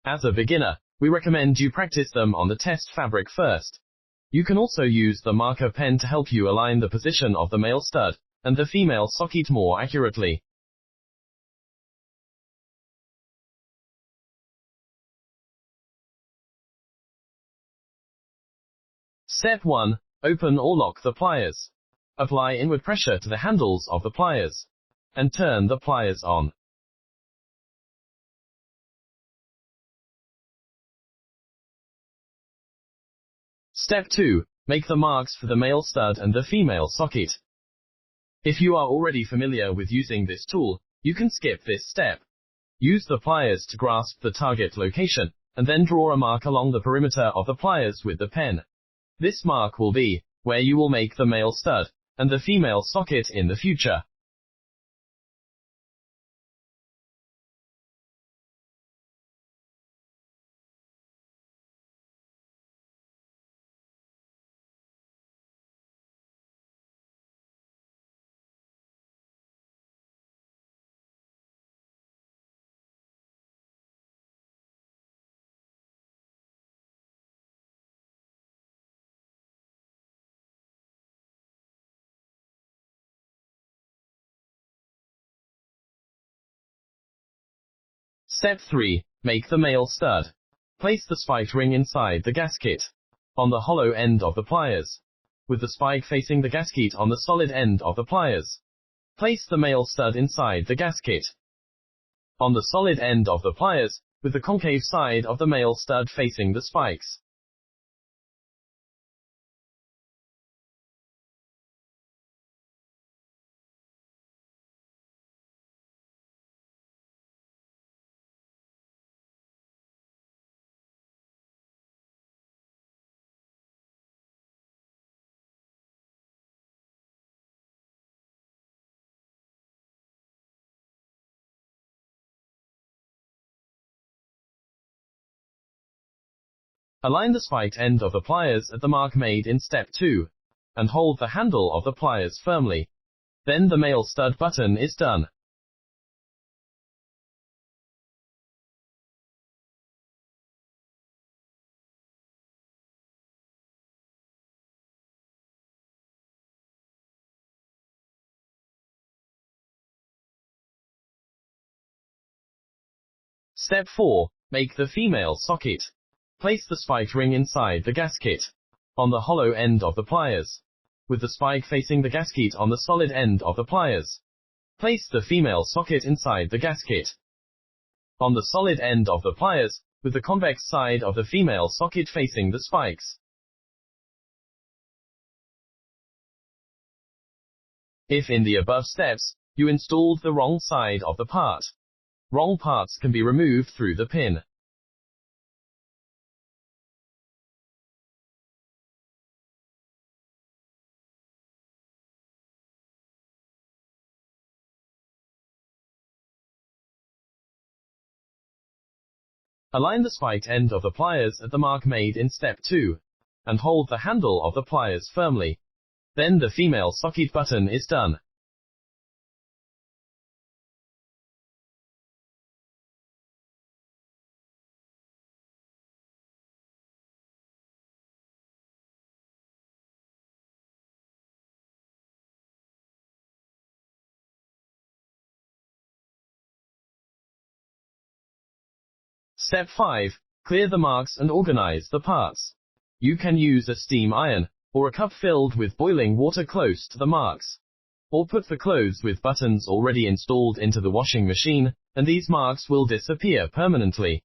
As a beginner, we recommend you practice them on the test fabric first. You can also use the marker pen to help you align the position of the male stud and the female socket more accurately. Step 1. Open or lock the pliers. Apply inward pressure to the handles of the pliers, and turn the pliers on. Step 2. Make the marks for the male stud and the female socket. If you are already familiar with using this tool, you can skip this step. Use the pliers to grasp the target location, and then draw a mark along the perimeter of the pliers with the pen. This mark will be where you will make the male stud and the female socket in the future. Step 3. Make the male stud. Place the spiked ring inside the gasket, on the hollow end of the pliers, with the spike facing the gasket on the solid end of the pliers. Place the male stud inside the gasket, on the solid end of the pliers, with the concave side of the male stud facing the spikes. Align the spiked end of the pliers at the mark made in step 2, and hold the handle of the pliers firmly. Then the male stud button is done. Step 4. Make the female socket. Place the spiked ring inside the gasket, on the hollow end of the pliers, with the spike facing the gasket on the solid end of the pliers. Place the female socket inside the gasket, on the solid end of the pliers, with the convex side of the female socket facing the spikes. If in the above steps, you installed the wrong side of the part, wrong parts can be removed through the pin. Align the spiked end of the pliers at the mark made in step 2, and hold the handle of the pliers firmly. Then the female socket button is done. Step 5. Clear the marks and organize the parts. You can use a steam iron, or a cup filled with boiling water close to the marks. Or put the clothes with buttons already installed into the washing machine, and these marks will disappear permanently.